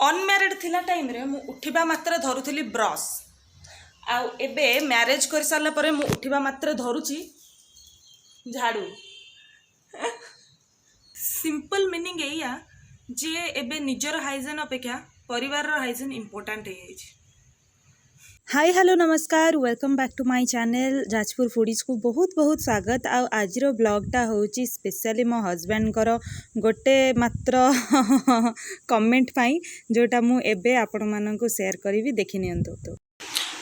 Unmarried थिला time रे मु उठिबा मात्र धरुथिली ब्रश आउ एबे मैरिज कर सारला परे मु उठिबा मात्र धरुची झाड़ू। सिंपल मीनिंग एया जे एबे निजर हाइजीन अपेक्षा परिवार हाइजीन इम्पोर्टेंट है। हाय हेलो नमस्कार welcome back to my channel Jajpur foodies को बहुत बहुत स्वागत। आज ब्लॉगटा होची स्पेशली मो हजबैंड कर गोटे मात्र कमेंट पाई जोटा मु एबे आपण मानन को शेयर करी देखि नियंतो। तो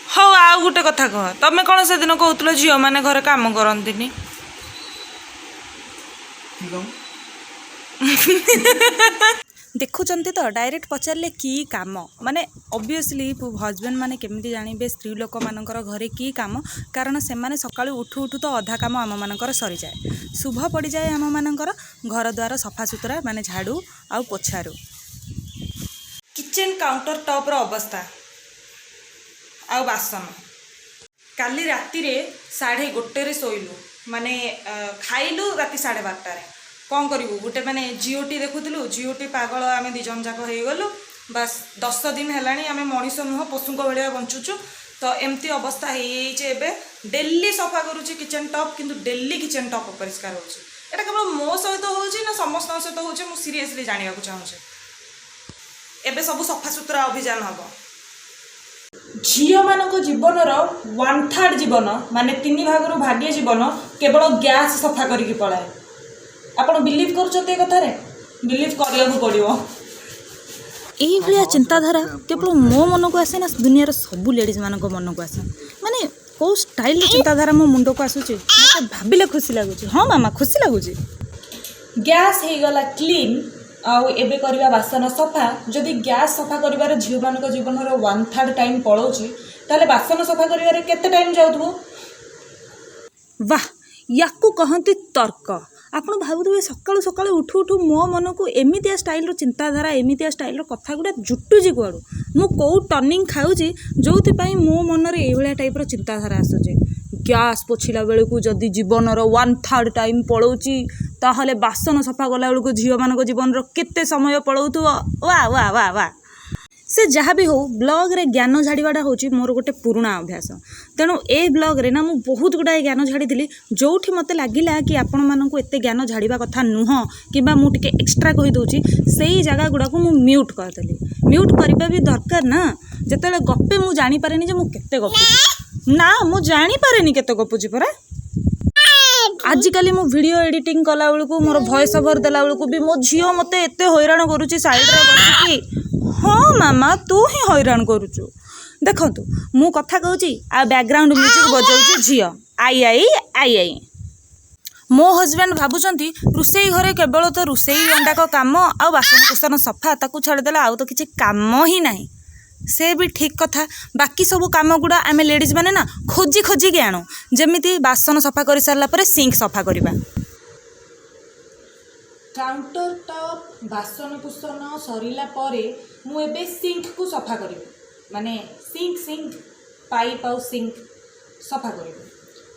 हाँ आ गोटे कथा कह तमे कौन से दिन कहतलो झियो माने घर काम करंतिनी देखुंत तो डायरेक्ट पचारे कि काम माने ऑब्वियसली हजबैंड माने केमिति जानिबे स्त्री लोक मानकर घरे कि काम कारण से माने सकाळु उठू उठू तो अधा काम आम मानकर सरी जाए शुभ पड़ जाए आम मानकर घर द्वार सफा सुतरा माने झाड़ू आ पोछारू। किचन काउंटर टॉप रो अवस्था आ बासन काली राति रे 1:30 शोइलु माने खाइलु राति 12:30 कौन करूँ गोटे मैंने जिओटी देखुलु जिओटी पागल आम दिजन जाक हो गलु बास 10 दिन है आम मनीष नुह पशु भाया बंचुचु। तो एमती अवस्था हो डेली सफा करुच्ची किचन टॉप किंतु डेली किचन टॉप अपरिष्कार होता केवल मो सहित हो समस्त सहित हो सीरीयसली जानवा चाहूँचे एबे सब सफा सुतरा अभियान हम झील मान जीवन 1/3 जीवन माने 3 भाग भाग्य जीवन केवल गैस सफा करके पलाए। आपण बिलीव करछते कथारे बिलीव करिया पड़ो यही भाया चिंताधारा केवल मो मन को आसे ना दुनिया सब लेडीज मान मन को आसे माने कौ स्टाइल चिंताधारा मो मुंड को आसूची मते भाबिले खुशी लागुची। हाँ मामा खुशी लागुची। गैस हे गला क्लीन आउ एबे करबा बासन सफा जदि गैस सफा करिवार झियो मान जीवन 1/3 टाइम पळौची ताले बासन सफा करिवार केते टाइम जाउथबो। वाह याकू कहंती तर्क। आपण भावुवे सकाळु सकाळु उठू उठू मो मन को एमितिया स्टाइल चिंताधारा एमितिया स्टाइल कथा गुड़ा जुटुची कुआड़ू मु कौ टर्निंग खाऊची जो मो मन रे एभलिया टाइप चिंताधारा आसूचे गैस पोछिला बेलू को जदि जीवन 1/3 टाइम पड़ौची ताहले बासन सफा कला बेलू झील मान जीवन केते समय पड़ौथुव। वाह वाह वाह वाह से जहाँ भी हो ब्लॉग रे ज्ञान झाड़ाटा हूँ मोर गोटे पुराणा अभ्यास तेणु ए ब्लॉग रे ना मु बहुत गुड़ाए ज्ञान झाड़ी जोठी मते लगिला कि आपण मानकु एते ज्ञान झाड़िबा कथा नुह किबा मु टिके एक्स्ट्रा कहि दोची सेही जगह गुड़ा को मु म्यूट करदेली। म्यूट करबा भी दरकार ना जेतेले गप्पे मु जानि पारेनी जे मु केते गपुची ना मु जानि पारेनी केते गपुची परा। आजिकली मु वीडियो एडिटिंग कला बेलू को मोर वॉइस ओवर देला बेलू को भी मो झियो मते एते हैरान करूची साइड रे बसिकी। हाँ मामा तू ही हैरान करुचु देखु मु कथा कहूँ आ बैकग्राउंड म्यूजिक बजाऊँ झियो आई आई आई आई। मो हजबैंड भावुंट रोसई घरे केवल तो रोसई अंडाक काम आ बासन कुसन सफा ताकू छाड़देला आउ तो किसी काम ही नहीं से भी ठीक कथा। बाकी सब काम गुड़ा आम लेडीज मैंने ना खोजी खोजिकी आणु जमीती बासन सफा कर सारा पर सिंक सफा करवा काउंटर टॉप बासन कुसन सरिला परे मु एबे सिंक को सफा करी माने सिंक पाइप आउ सिंक सफा करी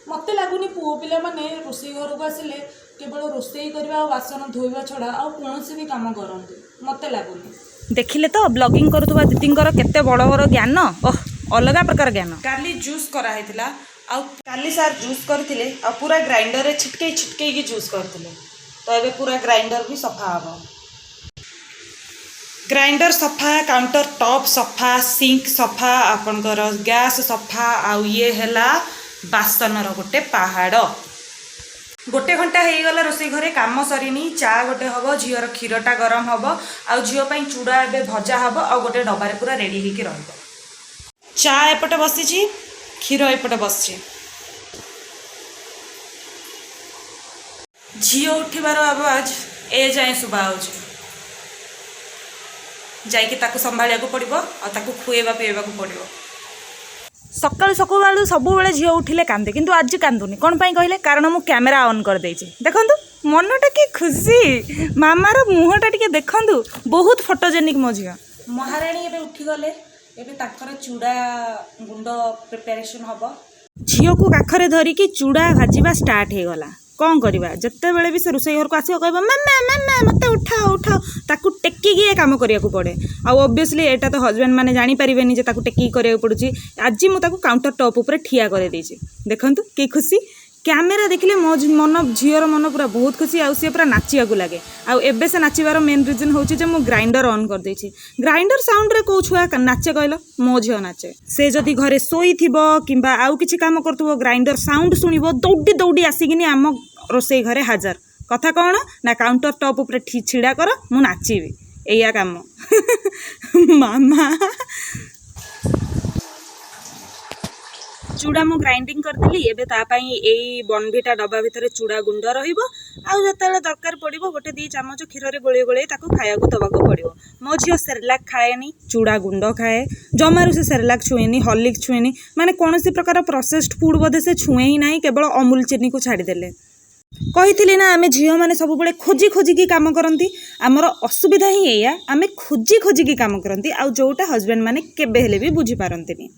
मते लागुनी पुओ पिला माने रोसई घर को आसिले केवल रोसई करबा आ बासन धोइबा छडा आ कोनोसी भी काम करंती मते लागुनी। देखिले तो ब्लॉगिंग करुवा दीदींकर केते बड़ बड़ ज्ञान ओह अलग प्रकार ज्ञान। काली जूस करा हेतिला आ काली सार जूस करथिले आ पूरा ग्राइंडर रे छिटके छिटके की जूस करथिले तो ये पूरा ग्राइंडर भी सफा हम ग्राइंडर सफा काउंटर टॉप सफा सिंक सफा आपणकर गैस सफा आउ ये हैला बासन गोटे पहाड़। गोटे घंटा हो गला रोसई घरे काम सरीनी चा गोटे हम झीर क्षीरटा गरम हम आउ झील चूड़ा ए भजा हम आ गोटे डबारे पूरा रेडी होकर रहा चा एपटे बसी क्षीर एपटे बस झील उठिबार आवाज ए जाए शुभा जाइए ताकू संभालिया को पड़ो आ खुएबा पीवा को पड़ो। सकाल सकाल सब बेले झील उठिले कांदे किंतु आज कांदुनी कौन पाई कहले कारण मु कैमेरा ऑन कर देइछि देखंतु मनटा कि खुशी मामार मुहटा टिके देखंतु बहुत फोटोजेनिक मो झियो। महारानी एबे उठी गले एबे ताकर चूड़ा गुंड प्रिपरेशन हबो झील को काखरे धरिकी चूड़ा भाजिबा स्टार्ट हे गला कौन करवा जितेबले भी से रोसई घर को आसो कह मामा मामा मत उठाओ उठाओ ताकू टेकिकी ये काम करिया पड़े आब्वियसली एटा तो हजबैंड मैंने जानीपारे जे टेकिकी करिया पड़ुची आज मुझे काउंटर टॉप उपर ठिया कर देखु कि खुशी कैमेरा देखिले मो मन झीर मन पूरा बहुत खुशी आउ सी पूरा नाचिया लगे आउ से नाचिबार मेन रिजन हूँ मु ग्राइंडर ऑन कर देछि ग्राइंडर साउंड रे को छुआ नाचे कहल मो झील नाचे से जदि घरे शोई किंबा आउ किछि काम करथुबो ग्राइंडर साउंड सुनिबो दौड़ी दौड़ी आसिकिनी आम रोसई घरे हाजर कथा कौन ना काउंटर टॉप उपर छिड़ा कर मु नाचिबी एया काम मामा चूड़ा मु ग्राइंडिंग करदेली एबे तापाई एई बनभिटा डब्बा भितर चूड़ा गुंड रहिबो आउ जतेले दरकार पड़िबो गोटे 2 चामच क्षीर रे गोळे गोळे ताको खायाको दबाको पड़िबो मो झियो सेरेलाक खाएनी चूड़ा गुंड खाए जमारू से सेरेलाक छुएनी हॉर्लिक्स छुएनी माने कोनोसी प्रकार प्रोसेस्ड फूड बोधे से छुए ही नाही केवल अमूल चीनी को छाड़ी देले कही ना आमे झियो माने सब बड़े खोजी खोजिकी काम करती आमर असुविधा ही एया आमे खोजी खोजिकी काम करती आउ जोटा हजबैंड माने केबे हेले भी बुझी पारंतिनी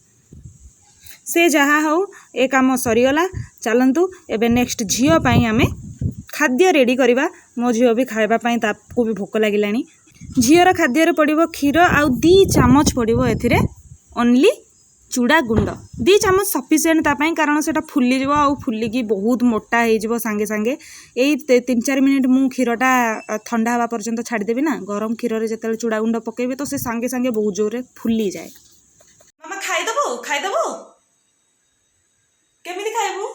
से जहाँ हो ए काम सरीगला चलतु एबे नेक्स्ट झियो पाई आमे खाद्य रेडी करवा मो झियो भी खाइबापी ताकू भी भोक लगिलानी झियोर खाद्य पड़ो क्षीर आउ 2 चामच पड़ो एथिरे ओनली चूड़ा गुंड 2 चामच सफिसीएंट तापाई कारण से फुली जीव आउ फुलिकी बहुत मोटा हो सांगे सांगे यही 3-4 मिनिट मु क्षीरटा ठंडा हवा पर्यंत छाड़देवी ना गरम क्षीर जो चूड़ा गुंड पकेबे तो से सांगे सांगे बहुत जोर फुली जाए मामा खाइदेबो केमिति खाइबू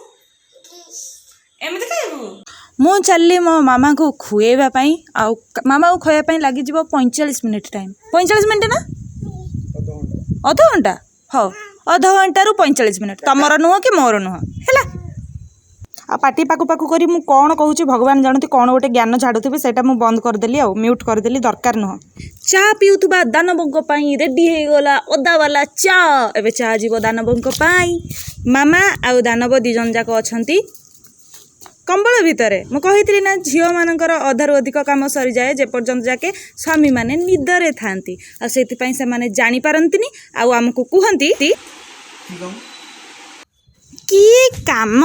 एमिति खाइबू मु चलली मो मामा को खुएबा पई आ मामा को खुएबा पई लागि जीव 45 मिनिट टाइम 45 मिनिट ना आधा घंटा हो आधा घंटा रु 45 मिनिट तमर नुह कि मोर नुह हैला आ पाटी पाकु पाकु करी मु कौन कहूँ भगवान जानती कौन गोटे ज्ञान झाड़ुवे से बंद करदेली आ म्यूट करदेली दरकार नुह चा पिउथुबा दानवों रेडी हो गला ओदा वाला चा एबे चा जीव दानवों मामा आउ दानव 2 जन जाक अछंती कंबल भितर मु कही ना झील मानकर अधारू अधिक काम सरी जाए जे पर्यंत जाके स्वामी माने निदरे थांती आ सेति से माने जानी पारंतिनी आउ हमकु कुहंती कि काम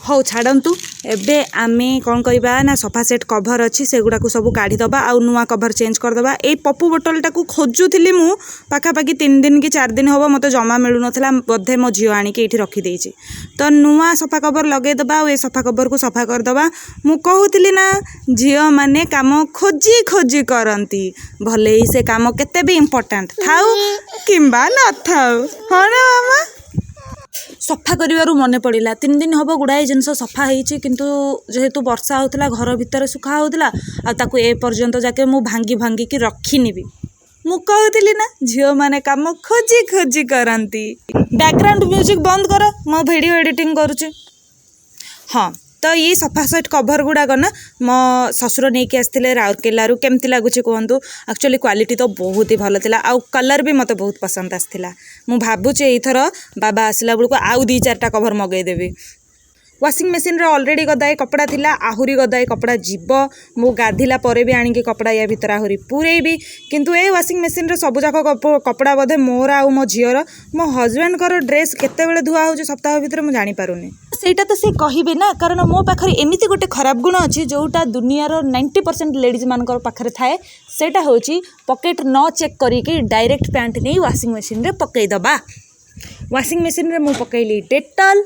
हो छाड़ू एबे आमे कौन करवा ना सोफा सेट कभर अच्छी से गुड़ा को सब काढ़ीदबा आउ नुआ कभर चेंज करदबा ए पप्पू बोतलटा को खोजुली मु पाखापाखि 3 दिन कि 4 दिन हम मत जमा मिलू नथला बोधे मो झियो आनिक एठी रखी देइछि तो नुआ सोफा कभर लगेदबा ए सोफा कभर को सफा करदबा मु कहूतिली ना झियो माने काम खोजी खोजी करंती भले ही से काम केते भी इम्पोर्टेंट थाउ किंबा न थाउ हो ना मामा सफा करिवारु मने पड़िला 3 दिन हम गुड़ाए जिनस सफा होती किंतु जेहेतु वर्षा होता घर भितर सुखा होता आ ताकू ए पर्यंत जाके मु भांगी भांगी की रखिनी भी मु कहूतिली ना झियो माने काम खोजी खोजी करंती बैकग्राउंड म्यूजिक बंद कर मो वीडियो एडिटिंग करुची हाँ तो ये सोफा सेट कभर गुड़ाक ना मो ससुर नहीं आसते राउरकेला केमती लगुच कहतु एक्चुअली क्वालिटी तो बहुत ही भल था आउ कलर भी मत बहुत पसंद आसाला मु भावुचे एथर बाबा आसला बेलू आउ 2-4टा कभर मगेदेवी वाशिंग मशीन रे ऑलरेडी गदाए कपड़ा थिला आहुरी गदाए कपड़ा जीव मु गाधिला परे भी आनिकी कपड़ा या भितर आहुरी पूरेबी किंतु ए वाशिंग मशीन रे सब जाक कपड़ा बोधे मोर आउ मो झियर मो हजबैंड कर ड्रेस केतेबेले धुआ हो सप्ताह भितर मु जानी पारुनी सेटा तो से कहिबे ना कारण मो पाखरे एमिति गोटे खराब गुण अछि जोटा दुनियार 90% लेडीज मानकर पाखरे थाए सेटा होची पॉकेट न चेक करिके डायरेक्ट पैंट नहीं वाशिंग मशीन रे पकई दबा वाशिंग मशीन रे मु पकईली डेटॉल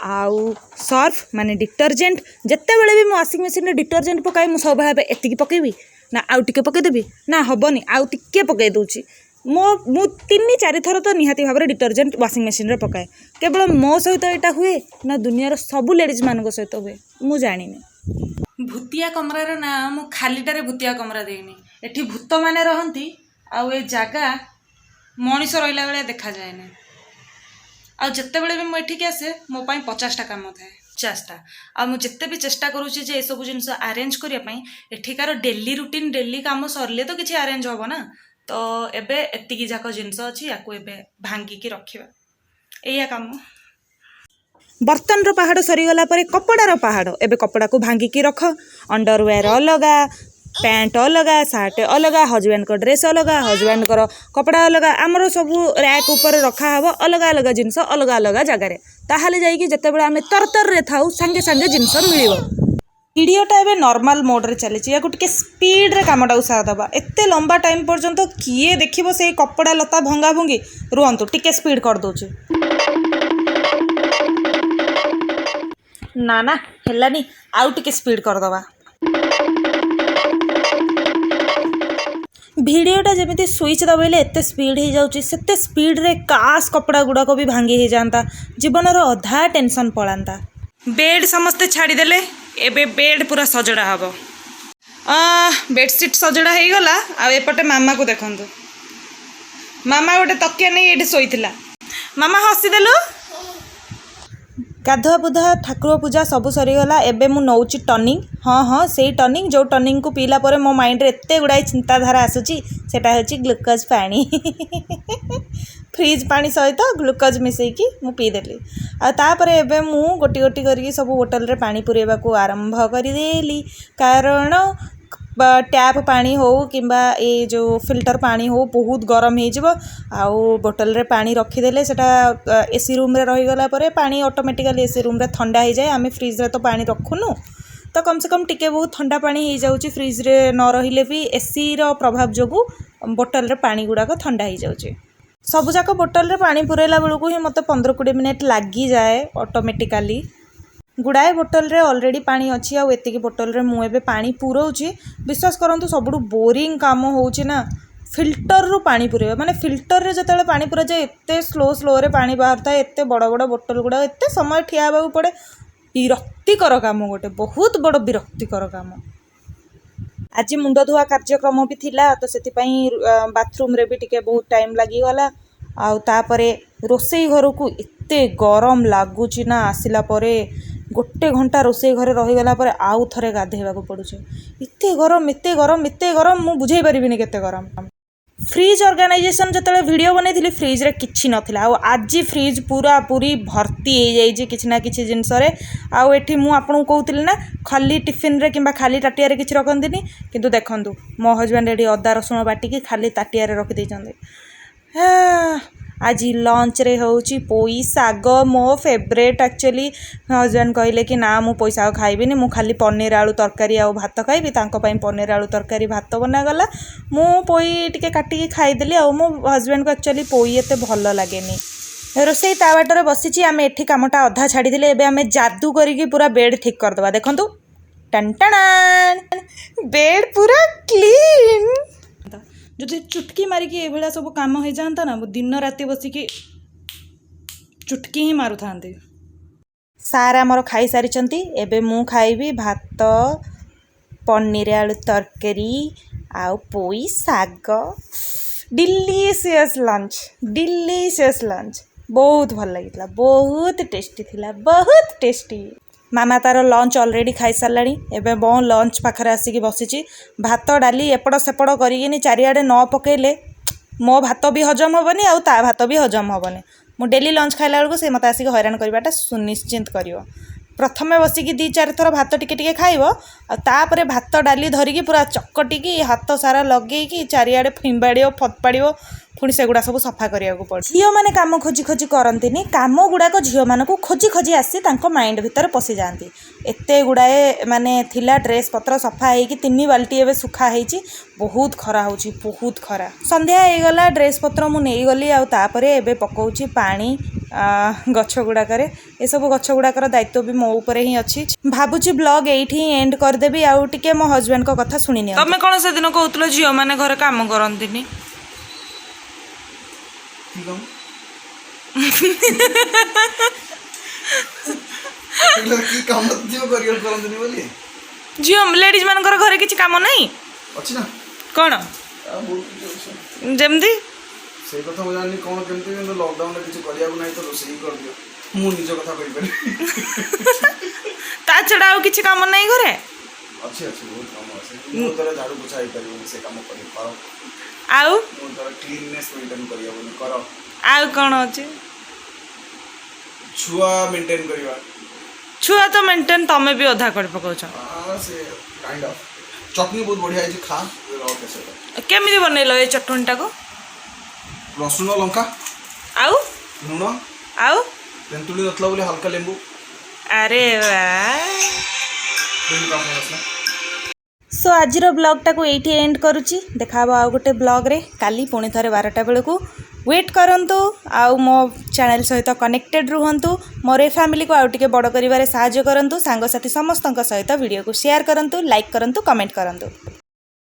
आउ सर्फ माने डिटर्जेंट जिते बड़े भी वाशिंग मशीन में डिटर्जेंट पकाए मुझे सब भाव एति पकेबी ना आउ टिके पकईदेवी ना हेनी आउ टिके पकई दूची मो 3-4 थर तो निहाती भाव में डिटर्जेंट वाशिंग मशीन रे पकाए केवल मो सहित यहाँ हुए ना दुनियार सबू लेडीज मान सहित हुए मु जानी भूतिया कमरार ना मु खालीटारे भूतिया कमरा देनी एठी भूत माने रहंती आउ ए जागा मनीष रहिला बेले देखा जाए ना आ जिते बड़े भी मुझे आसे मो 50टा काम थाए 50टा आ मुझे भी चेष्टा करुँचे जे सब जिन आरेंज करने एठिकार डेली रूटीन डेली काम सरले तो किसी आरेंज हम ना तो एबे एतिकी जाक जिनस अच्छी या भांगिकी रखा या काम बर्तन रो पहाड़ सरीगला कपड़ार पहाड़ एबे कपड़ा को भांगिकी रख अंडरवेयर अलगा पैंट अलग सार्ट अलग हजबैंड को ड्रेस अलग हजबैंड को कपड़ा अलग आमर सब रैक ऊपर रखा हब अलग अलग जिनस अलग अलग जगार ताहले जाइए जिते बड़े आम तरतर रे थाउ सांगे सांगे जिनस मिल भिडियोटा एबे नॉर्मल मोड रे चली या टिके स्पीड रे कामटा सारदबा एते लंबा टाइम पर्यंत किए देखिबो से कपड़ा लता भंगा भंगी रुहंतु टिके स्पीड कर दोची ना ना हेलानी आउ टिके स्पीड कर दबा भिडियोटा जमी स्विच दबाइले एत स्पीड हो जाऊँगी सेते स्पीड रे काश कपड़ा गुड़ाक भी भांगी हो जाता जीवन अधा टेंशन पलांता बेड समस्ते छाड़ीदेले एबे बेड पूरा सजड़ा हम बेडसीट सजड़ा हो गला आएपटे मामा को देखु मामा गोटे तकिया नहीं ये शोला मामा हसीदेलु गाधुआ बुधा ठाकुर पूजा सब सरीगला एबे मु नौची टनिंग हाँ हाँ से टनिंग जो टनिंग को पीला पर मो माइंड रे एते गुड़ाई चिंताधारा आसूची सेटा होची ग्लूकोज पानी फ्रिज पानी सहित ग्लूकोज मिसेकी मु पीदेली आपर एबे मु गोटी गोटी करके सब बोतल रे पानी पुरेबा को आरंभ करदेली कारण टैप पानी हो किंबा ये जो फिल्टर पानी हो बहुत गरम हो बोतल रे पानी रखीदेले सेटा एसी रूम रे रहीगला परे पानी ऑटोमेटिकली एसी रूम रे ठंडा हो जाए आम फ्रिज रे तो पानी रखुनु तो कम से कम टिके बहुत ठंडा पानी हो जाऊँगी फ्रिज रे न रहिले भी एसी रो प्रभाव जोगु बोतल रे पानी गुड़ाक ठंडा हो जाऊँगी सबुजाक बोतल रे पानी पुरेला बेलू ही मत 15-20 मिनट लगी जाए ऑटोमेटिकली गुड़ाए बोतल रे ऑलरेडी पानी अच्छी आती बोतल रे मुझे पानी पुराऊँगी विश्वास करंतु सबुठु बोरिंग काम होउची ना फिल्टर रु पानी पुरेबा माने फिल्टर रे जतले पानी पुरा जाए एते स्लो रे पानी बाहर था एते बड़ बड़ बोतल गुड़ा एते समय ठिया होगा पड़े विरक्तिकर काम गोटे बहुत बड़ विरक्तिकर काम आज मुंड धुआ कार्यक्रम भी थिला तो से बाथरूम रे भी टिके बहुत टाइम लगिगला आउे रोसई घर को एते गरम लगुच ना आसला परे गोटे घंटा रोसई घरे रहीगला आउ थे गाधेवा पड़ुचे एते गरम मु बुझे पारिबिनी केते गरम फ्रिज ऑर्गेनाइजेशन जतले वीडियो बनई फ्रिज रे किछि नथिला आज फ्रिज पूरा पूरी भर्ती हो जाइए किछि ना किछि जिनस रे एठी मु आपन कहूतिली ना खाली टिफिन रे किंबा खाली ताटिया रे किछि रखंदिनी किंतु देखंतु मो हजबैंड एठी अदा रसुण बाटिकी खाली ताटिया रे रखि दैचंदे आज लंच रे होउची पोई साग मो फेवरेट एक्चुअली हजबैंड कहले कि ना मु पोई साग खाइबिनी मु खाली पनीर आलू तरकारी आ भात खाइबी तांको पई पनीर आलू तरकारी भात बनागला मु पोई टिके काटिकी खाइदेली आ मो हजबैंड को एक्चुअली पोई एते भल लागेनी रोसई ता बाटर बसीची आम एठी कामटा अधा छाड़ीदेले एबे आमे जादू करिकी पूरा बेड ठीक करदबा देखंतु टनटनान बेड पूरा क्लीन जो चुटकी मारिकी ये सब कम हो जाता ना दिन राति बसिकी चुटकी ही मारू था सार आमर खाई सारी एबे मु खाइबी भात पनीर आलू तरकारी आउ पोई साग डिलीशियस लंच बहुत भल लगी बहुत टेस्टी थिला बहुत टेस्टी मामा तार लंच ऑलरेडी खाई साराणी एवं मो लंच पाखे आसिक बसी भात डाली एपट सेपट करी चारिआडे न पकेले मो भात भी हजम हेनी आउ ता भात भी हजम हेनी मु डेली लंच खाइला बेलू से मत आसिक हैरान करवाटा सुनिश्चिंत कर प्रथमे बसिकी 2-4 थर भात टिके खाइब तापर भात डाली धरिकी पूरा चकटिकी हाथ सारा लगेकी चारिआडे फिंबाड़ फटपाड़ पुणी सेगुड़ा सब सफा करिया को पड़े झील मैंने काम खोजी खोजी करती काम गुड़ाक झील मान खोजी खोजी आसी माइंड भितर पशि जाती एते गुड़ाए माने थिला ड्रेस पत्र सफा होगी 3 बाल्टी एवं सुखा होती बहुत खरा होची बहुत खरा संध्या होगला ड्रेस पत्र मु नहीं गली आउे एवं पकाउची पानी गछ गुड़ाक ये सब गछ गुड़ाकर दायित्व भी मो ऊपर ही अच्छी भावुची ब्लॉग एठी एंड करदेवी आउ टिके मो हजबैंड को कथा सुनी नि तमे कोन से दिन कहतलो झियो माने घर काम करंतिनी झियो लेडीज मान घरे किसी काम नहीं अच्छी ना कौन जमदी से कथा हो जानी कौन केमती কিন্তু লকডাউন রে কিছু করিয়াবো নাই তো রসেই कर दियो मु निज कथा कहि पारे ता छडा ଆଉ କିଛି काम नहीं घरे अच्छी अच्छी बहुत काम আছে मु तोरा झाड़ू पोछा आई पारिबो से काम करि पाओ आउ मु तोरा क्लीननेस मेंटेन करियाबो नि करो आउ कोन अछि छुआ मेंटेन करिवा छुआ तो मेंटेन तमे भी अधा कर पकाउ छ हां से काइंड ऑफ चटनी बहुत बढ़िया है खा रहो कैसे केमिति बनैलो ए चटनीटा को रसुन लंका आउ लुण आउ तेंतुली नतला बोले हल्का लेंबू अरे वाह सो आजिर ब्लॉगटाକୁ ଏଇଠି एंड करुच्ची देखा आउ गोटे ब्लॉग्रे काली पुणी थे 12टा बेलू वेट करंतु आउ मो चैनल सहित कनेक्टेड रुहंतु मोर ए फैमिली को आउ टिके बड़ करिवारे साहाय्य करंतु सांगसाथी समस्तक सहित वीडियो को शेयर करंतु लाइक करंतु कमेंट करंतु।